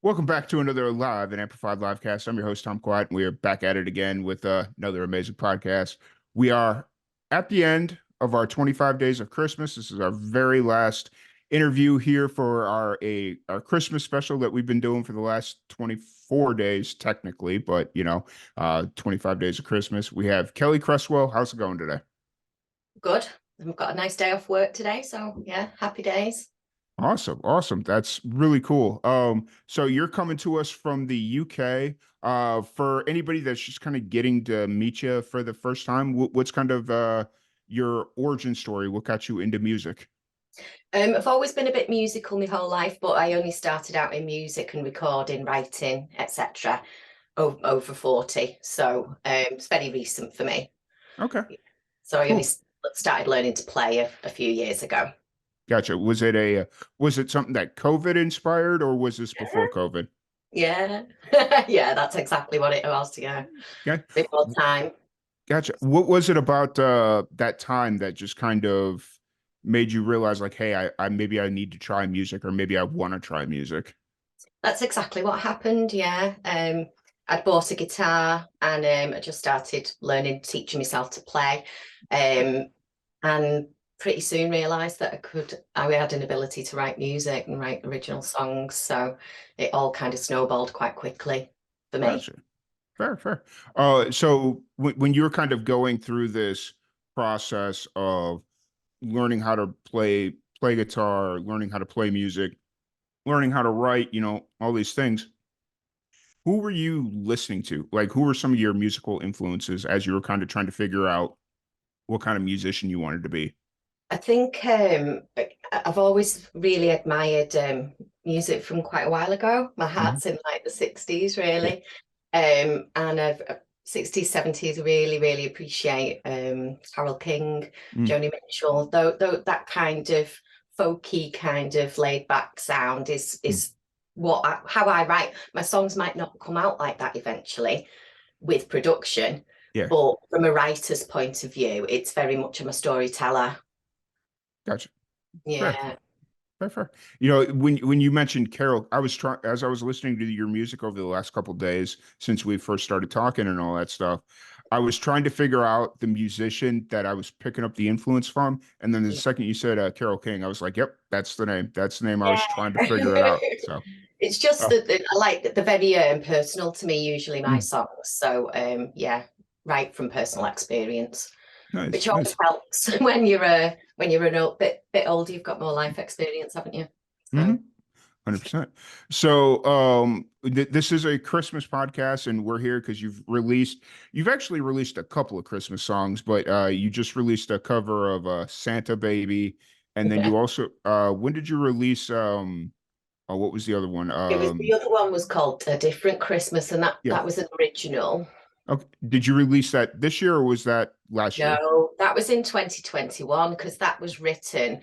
Welcome back to another live and amplified livecast. I'm your host, Tom Quiet, and we are back at it again with another amazing podcast. We are at the end of our 25 days of Christmas. This is our very last interview here for our Christmas special that we've been doing for the last 24 days, technically, but 25 days of Christmas. We have Kelly Cresswell. How's it going today? Good. I've got a nice day off work today, so yeah, happy days. Awesome, awesome. That's really cool. So you're coming to us from the UK. For anybody that's just kind of getting to meet you for the first time, what's kind of your origin story? What got you into music? I've always been a bit musical my whole life, but I only started out in music and recording, writing, etc. Over 40, so it's very recent for me. Okay, So I only cool. started learning to play a few years ago. Gotcha. Was it something that COVID inspired, or was this before COVID? Yeah, yeah, that's exactly what it was. Yeah, Okay. bit more time. Gotcha. What was it about that time that just kind of made you realize like, hey, I maybe I need to try music, or maybe I want to try music? That's exactly what happened. Yeah, I'd bought a guitar and I just started learning, teaching myself to play, and pretty soon realised that I had an ability to write music and write original songs. So it all kind of snowballed quite quickly for me. Gotcha. Fair, fair. So when you're kind of going through this process of learning how to play guitar, learning how to play music, learning how to write, all these things, who were you listening to? Like, who were some of your musical influences as you were kind of trying to figure out what kind of musician you wanted to be? I think I've always really admired music from quite a while ago. My Hmm. heart's in like the 60s, Yeah. really. And I've 60s, 70s, really, really appreciate Carole King, Mm, Joni Mitchell, though that kind of folky, kind of laid back sound is mm. how I write. My songs might not come out like that eventually with production, Yeah. but from a writer's point of view, it's very much I'm a storyteller. Gotcha. Fair. Yeah. Fair, fair. When you mentioned Carol, I was trying as I was listening to your music over the last couple of days since we first started talking and all that stuff. I was trying to figure out the musician that I was picking up the influence from, and then the second you said Carol King, I was like, "Yep, that's the name. That's the name." I was trying to Yeah. figure it out. So, It's just oh, that I like that they're very personal to me, usually my mm, songs. So yeah, right from personal experience, nice, which always nice. helps when you're bit older, you've got more life experience, haven't you? Hmm. So 100%. So, this is a Christmas podcast, and we're here because you've actually released a couple of Christmas songs, but you just released a cover of Santa Baby, and then yeah. you also when did you release what was the other one? It was the other one was called A Different Christmas, and that Yeah. that was an original. Okay. Did you release that this year, or was that last year? No, that was in 2021 because that was written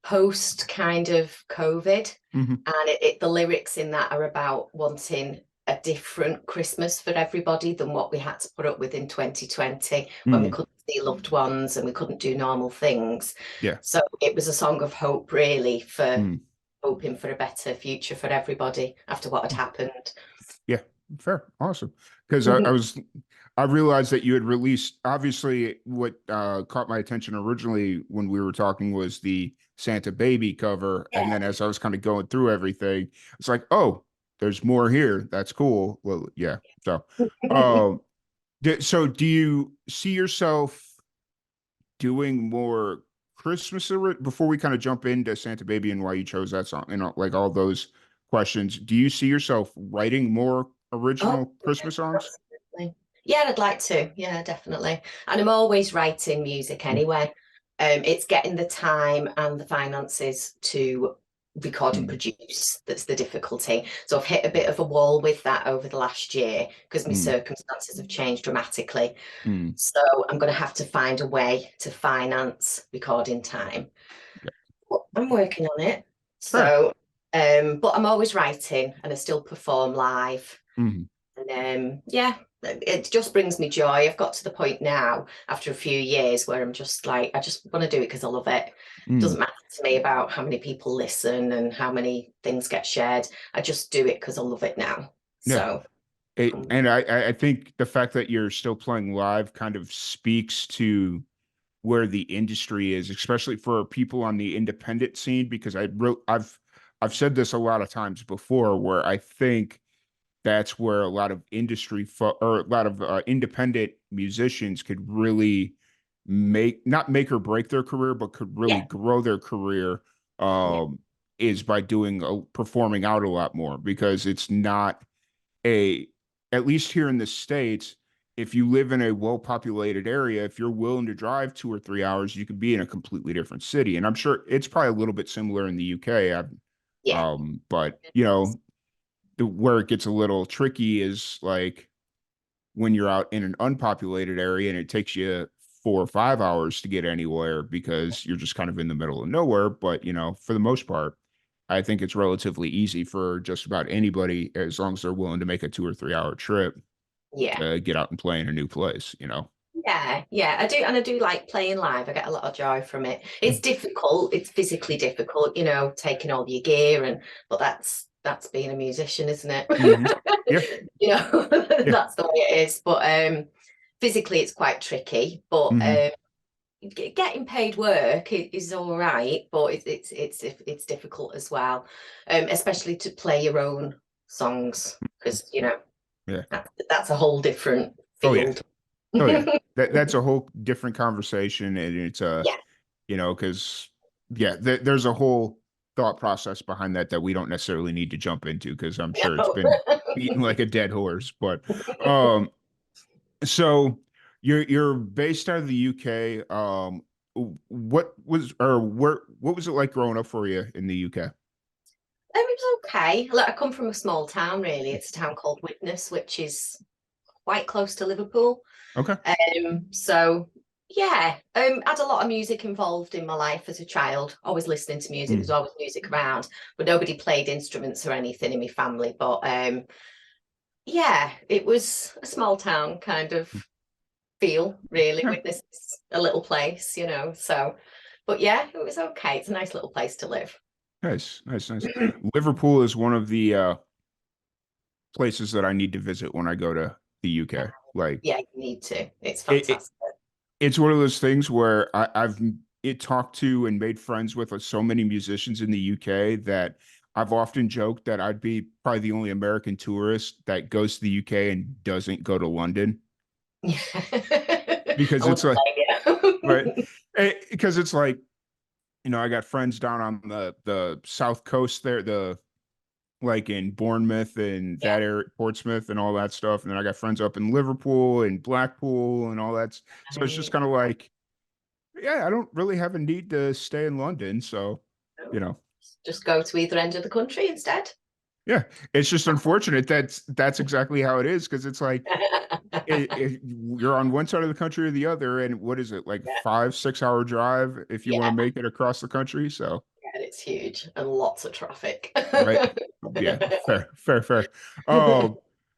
post kind of COVID, Hmm. and the lyrics in that are about wanting a different Christmas for everybody than what we had to put up with in 2020 when we Mm. couldn't see loved ones and we couldn't do normal things. Yeah. So it was a song of hope, really, for Mm. hoping for a better future for everybody after what had happened. Yeah, fair, awesome. Because I realized that you had released. Obviously, what caught my attention originally when we were talking was the Santa Baby cover, and Yeah. then as I was kind of going through everything, it's like, oh, there's more here. That's cool. Well, yeah. So, um, so do you see yourself doing more before we kind of jump into Santa Baby and why you chose that song, like all those questions? Do you see yourself writing more Oh, original yeah, Christmas songs? absolutely. Yeah, I'd like to. Yeah, definitely. And I'm always writing music Mm, anyway. It's getting the time and the finances to record and mm, produce that's the difficulty. So I've hit a bit of a wall with that over the last year because my mm, circumstances have changed dramatically. mm. So I'm going to have to find a way to finance recording time. Yeah. But I'm working on it. Fair. So, but I'm always writing and I still perform live. Mhm. And yeah. it just brings me joy. I've got to the point now after a few years where I'm just like, I just want to do it because I love it. It Mm, doesn't matter to me about how many people listen and how many things get shared. I just do it because I love it now. yeah. So And I think the fact that you're still playing live kind of speaks to where the industry is, especially for people on the independent scene, because I've said this a lot of times before, where I think that's where a lot of or a lot of independent musicians could really not make or break their career, but could really yeah, grow their career, yeah, um, is by doing performing out a lot more, because it's not a at least here in the States, if you live in a well-populated area, if you're willing to drive 2 or 3 hours, you could be in a completely different city. And I'm sure it's probably a little bit similar in the UK. yeah. But where it gets a little tricky is like when you're out in an unpopulated area and it takes you 4 or 5 hours to get anywhere because you're just kind of in the middle of nowhere. But for the most part, I think it's relatively easy for just about anybody, as long as they're willing to make a 2 or 3 hour trip Yeah. to get out and play in a new place. Yeah, yeah, I do, and I do like playing live. I get a lot of joy from it. It's Mm. difficult, it's physically difficult, taking all your gear but that's being a musician, isn't it? Hmm. Yeah, yeah. That's the way it is. But physically it's quite tricky. But Hmm. getting paid work is all right, but it's difficult as well. Especially to play your own songs, because Yeah. that's a whole different Oh yeah. field. Oh yeah. That's a whole different conversation, and it's Yeah. because yeah, there's a whole thought process behind that we don't necessarily need to jump into, because I'm sure it's No. been beaten like a dead horse. But um, so you're based out of the UK. What was it like growing up for you in the UK? It was okay. Look, I come from a small town, really. It's a town called Widnes, which is quite close to Liverpool. Okay. So yeah, had a lot of music involved in my life as a child. Always listening to music. There's Mm. always music around, but nobody played instruments or anything in my family. But yeah, it was a small town kind of feel, really. Yeah. Widnes is a little place, So, but yeah, it was okay. It's a nice little place to live. Nice, nice, nice. Liverpool is one of the places that I need to visit when I go to the UK. Like Yeah, you need to. It's it, fantastic. it's one of those things where I've talked to and made friends with so many musicians in the UK that I've often joked that I'd be probably the only American tourist that goes to the UK and doesn't go to London, Yeah. because I it's wouldn't like, blame right, you. because it's like, I got friends down on the south coast there, like in Bournemouth and Yeah. that area, Portsmouth and all that stuff, and then I got friends up in Liverpool and Blackpool and all that. So it's just Right. kind of like, yeah, I don't really have a need to stay in London. So, you No. know, Just go to either end of the country instead. yeah, it's just unfortunate that's exactly how it is, because it's like you're on one side of the country or the other, and what is it, like Yeah. 5, 6 hour drive if you want to Yeah. make it across the country? So, And it's huge and lots of traffic. right, yeah, fair, fair, fair. Um,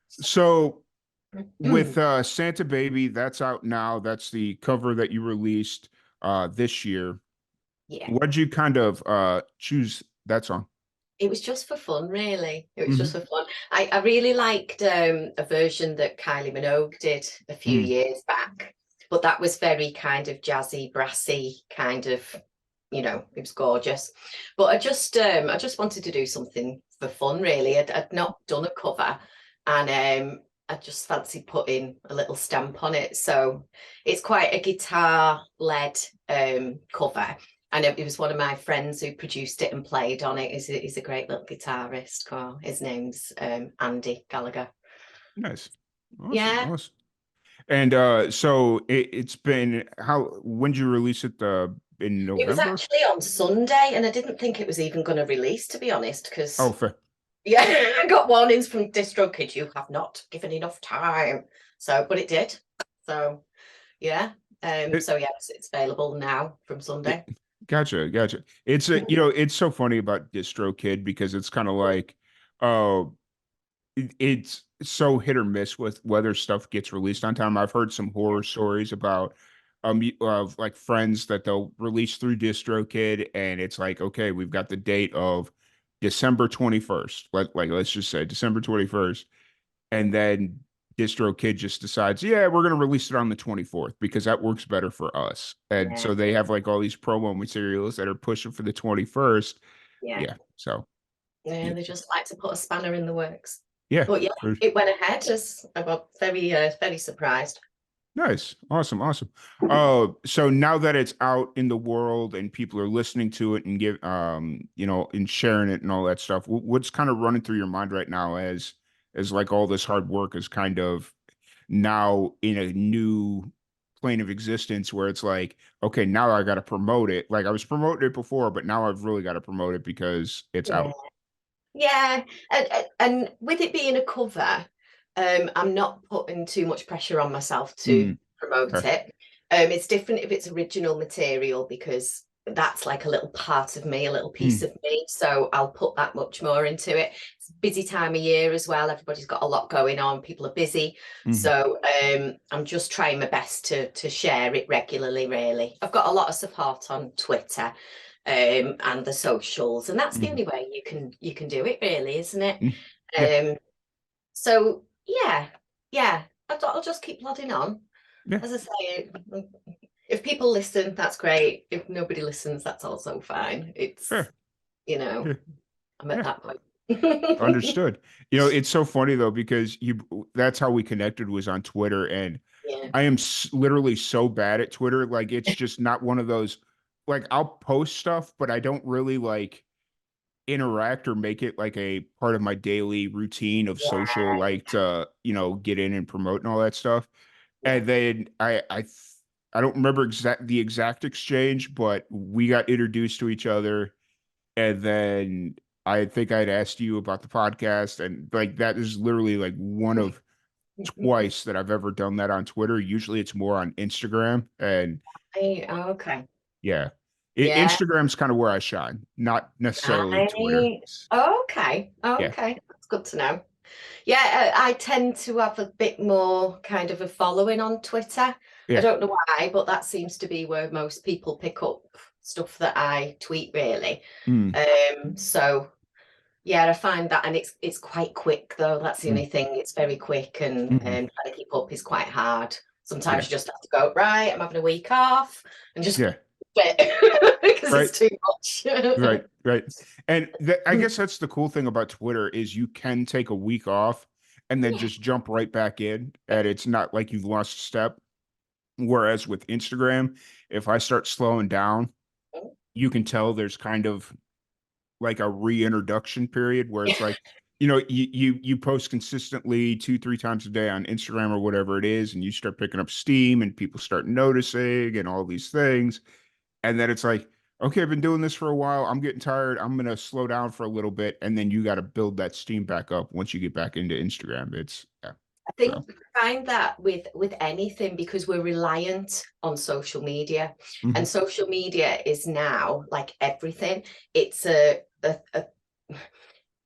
so with Santa Baby, that's out now. That's the cover that you released this year. Yeah. What'd you kind of choose that song? It was just for fun, really. It was just Hmm. for fun. I really liked a version that Kylie Minogue did a few Mm. years back, but that was very kind of jazzy, brassy kind of, it was gorgeous. But I just wanted to do something for fun, really. I'd not done a cover, and I just fancied putting a little stamp on it. So it's quite a guitar-led cover. And it was one of my friends who produced it and played on it. He's a great little guitarist. His name's Andy Gallagher. Nice. Awesome. Yeah, Awesome. And so it's been when did you release it, in it was November? actually on Sunday, and I didn't think it was even going to release, to be honest, Oh, because fair. yeah, I got warnings from DistroKid. You have not given enough time. So, but it did. So yeah. It, So yeah, it's available now from it, Sunday. gotcha, gotcha. It's it's so funny about DistroKid, because it's kind of like, uh, it's so hit or miss with whether stuff gets released on time. I've heard some horror stories about of like friends that they'll release through DistroKid and it's like, okay, we've got the date of December 21st. Let's just say December 21st. And then DistroKid just decides, yeah, we're gonna release it on the 24th because that works better for us. And Yeah, so they have like all these promo materials that are pushing for the 21st. yeah, Yeah. So yeah. yeah. They just like to put a spanner in the works. Yeah. But yeah, for it went ahead. Just I got very surprised. Nice. Awesome. Awesome. So now that it's out in the world and people are listening to it and and sharing it and all that stuff, what's kind of running through your mind right now as like all this hard work is kind of now in a new plane of existence where it's like, okay, now I got to promote it. Like I was promoting it before, but now I've really got to promote it because it's Yeah. out. Yeah, and with it being a cover, I'm not putting too much pressure on myself to Mm, promote okay. it. It's different if it's original material because that's like a little part of me, a little piece Mm, of me. So I'll put that much more into it. It's a busy time of year as well. Everybody's got a lot going on. People are busy. mm, So I'm just trying my best to share it regularly, really. I've got a lot of support on Twitter and the socials, and that's the mm, only way you can do it, really, isn't it? mm. Yeah. Um, so yeah, I'll just keep plodding on. Yeah. As I say, if people listen, that's great. If nobody listens, that's also fine. It's Fair. you know, Yeah. I'm at Yeah. that point. Understood. It's so funny though because you that's how we connected was on Twitter and Yeah, I am literally so bad at Twitter like it's just not one of those like I'll post stuff but I don't really like interact or make it like a part of my daily routine of social yeah, like to get in and promote and all that stuff. yeah. And then I don't remember the exact exchange but we got introduced to each other and then I think I'd asked you about the podcast, and like that is literally like one of twice that I've ever done that on Twitter. Usually it's more on Instagram, and Okay. yeah, Yeah. Instagram's kind of where I shine, not necessarily Twitter. Right. Okay. Yeah, Okay. That's good to know. Yeah, I tend to have a bit more kind of a following on Twitter. I yeah, don't know why, but that seems to be where most people pick up stuff that I tweet, really. mm, So yeah, I find that, and it's quite quick though. That's the mm, only thing. It's very quick, and mm, trying to keep up is quite hard. Sometimes yeah, you just have to go, right, I'm having a week off, and just yeah, quit because right, it's too much. right. And I guess that's the cool thing about Twitter is you can take a week off and then Yeah. just jump right back in, and it's not like you've lost a step. Whereas with Instagram, if I start slowing down, you can tell there's kind of like a reintroduction period where it's like, you post consistently 2, 3 times a day on Instagram or whatever it is, and you start picking up steam and people start noticing and all these things. And then it's like, okay, I've been doing this for a while. I'm getting tired. I'm gonna slow down for a little bit. And then you got to build that steam back up once you get back into Instagram. It's yeah. I So think I find that with anything because we're reliant on social media, and mhm, social media is now like everything. It's a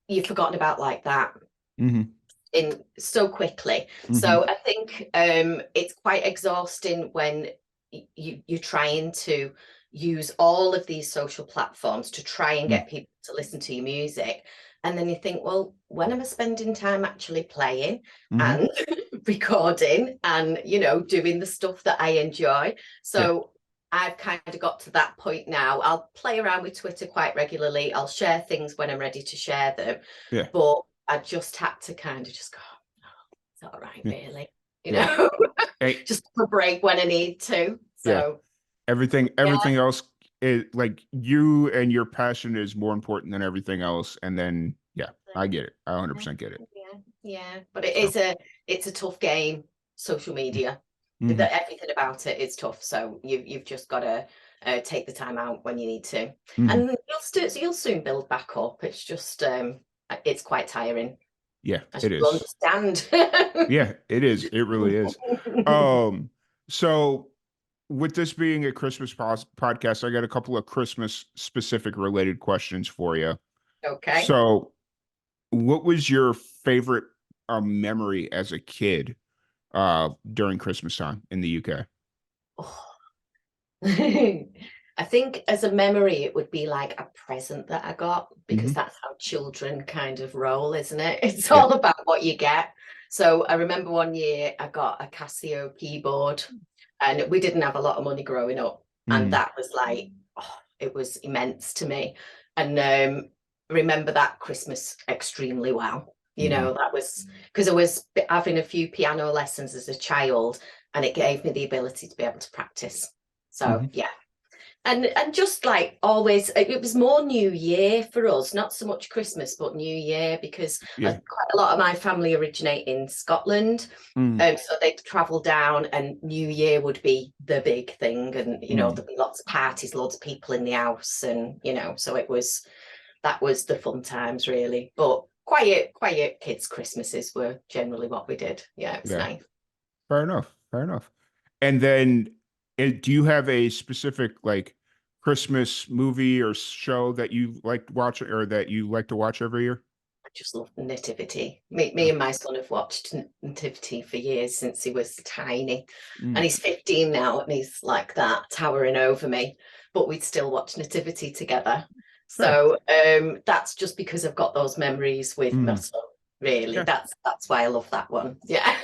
you've forgotten about like that mhm, in so quickly. mhm, So I think it's quite exhausting when you're trying to use all of these social platforms to try and mhm, get people to listen to your music. And then you think, well, when am I spending time actually playing mhm. and recording and, doing the stuff that I enjoy? Yeah, So I've kind of got to that point now. I'll play around with Twitter quite regularly. I'll share things when I'm ready to share them. yeah, But I just had to kind of just go, oh, it's all right, yeah, really. yeah. Hey, Just have a break when I need to. yeah. So yeah, Everything else is like you and your passion is more important than everything else. And then yeah, I get it. I yeah, 100% get it. yeah. But it So is a tough game, social media. mm-hmm, That everything about it is tough. So you've just got to take the time out when you need to, mm-hmm. and you'll soon build back up. It's just it's quite tiring, Yeah, as it you is. understand. Yeah, it is. It really is. Um, so with this being a Christmas podcast, I got a couple of Christmas specific related questions for you. Okay. So, what was your favorite a memory as a kid during Christmas time in the UK? Oh. I think as a memory, it would be like a present that I got, because Hmm. that's how children kind of roll, isn't it? It's Yeah. all about what you get. So I remember one year I got a Casio keyboard, and we didn't have a lot of money growing up. And Mm. that was like, oh, it was immense to me. And remember that Christmas extremely well. You Hmm. know, that was because I was having a few piano lessons as a child, and it gave me the ability to be able to practice. So Hmm. yeah, and just like always, it was more New Year for us, not so much Christmas, but New Year, because Yeah. quite a lot of my family originate in Scotland. Mm. So they'd travel down, and New Year would be the big thing, and Mm. there'd be lots of parties, loads of people in the house, and so that was the fun times really. But quiet kids' Christmases were generally what we did. Yeah, it was Yeah. nice. Fair enough. Fair enough. And then, do you have a specific like Christmas movie or show that you like to watch or that you like to watch every year? I just love Nativity. Me Oh. and my son have watched Nativity for years, since he was tiny. And Mm. he's 15 now, and he's like that, towering over me. But we'd still watch Nativity together. Fair. So that's just because I've got those memories with my Mm. son, really. Yeah. That's why I love that one. Yeah.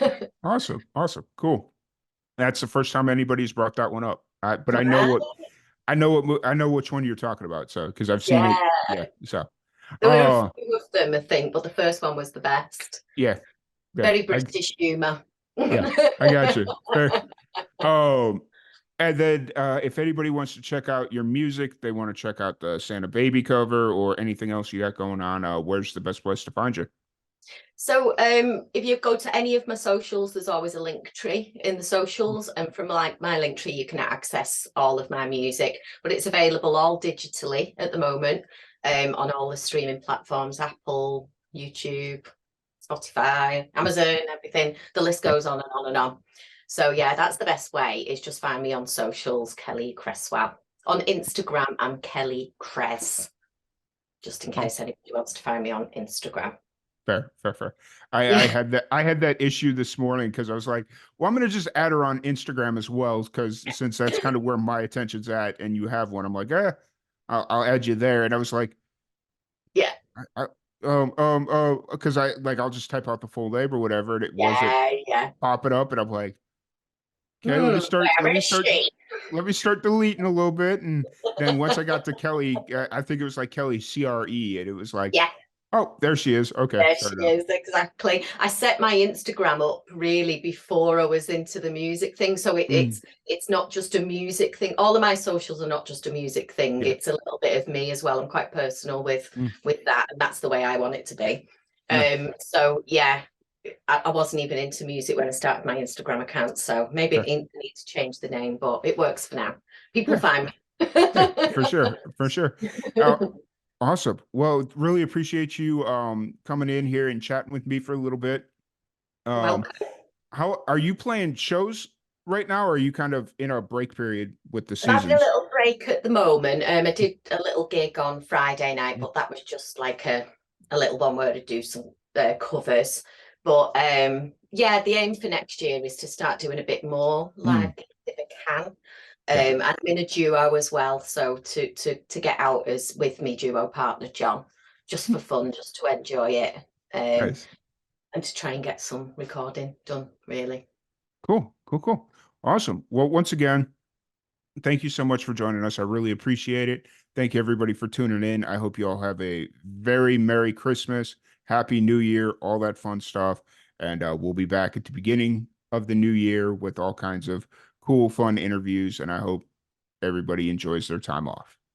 Awesome. Awesome. Cool. That's the first time anybody's brought that one up. But Right. I know which one you're talking about. So, because I've seen it. Yeah. Yeah. So, There were a uh, few of them, I think, but the first one was the best. yeah. Yeah. Very British humour. Yeah. I got you. Fair. Um, and then if anybody wants to check out your music, they want to check out the Santa Baby cover or anything else you got going on, where's the best place to find you? So if you go to any of my socials, there's always a link tree in the socials, and from like my link tree you can access all of my music, but it's available all digitally at the moment, on all the streaming platforms: Apple, YouTube, Spotify, Amazon, everything. The list Yeah. goes on and on and on. So yeah, that's the best way, is just find me on socials, Kelly Cresswell. On Instagram, I'm Kelly Cress, just in Oh, case anybody wants to find me on Instagram. fair, fair, fair. I Yeah. had that issue this morning because I was like, well, I'm gonna just add her on Instagram as well, because since that's kind of where my attention's at, and you have one, I'm like, I'll add you there. And I was like, Yeah. I because I like I'll just type out the full name or whatever, and it wasn't Yeah, yeah. popping up, and I'm like, okay, let me start, Where is she? let me start deleting a little bit. And then once I got to Kelly, I think it was like Kelly CRE, and it was like, Yeah, oh, there she is. Okay, there fair she enough. is, exactly. I set my Instagram up really before I was into the music thing. So Mm. it's not just a music thing. All of my socials are not just a music thing. Yeah. It's a little bit of me as well. I'm quite personal Mm. with that, and that's the way I want it to be. Nice. So yeah, I wasn't even into music when I started my Instagram account. So maybe I Fair. need to change the name, but it works for now. People are Yeah. fine. Yeah, for sure. For sure. Uh, awesome. Well, really appreciate you coming in here and chatting with me for a little bit. Um, Welcome. how are you playing shows right now, or are you kind of in a break period with the I'm having a seasons? little break at the moment. I did a little gig on Friday night, Mm. but that was just like a little one where I do some covers. But yeah, the aim for next year is to start doing a bit more Mm. live gigs if I can. Yeah. And I'm in a duo as well, so to get out as with me duo partner John, just for fun, just to enjoy it, Nice. and to try and get some recording done, really. Cool. Cool. Cool. Awesome. Well, once again, thank you so much for joining us. I really appreciate it. Thank you, everybody, for tuning in. I hope you all have a very Merry Christmas, Happy New Year, all that fun stuff. And we'll be back at the beginning of the new year with all kinds of cool, fun interviews. And I hope everybody enjoys their time off.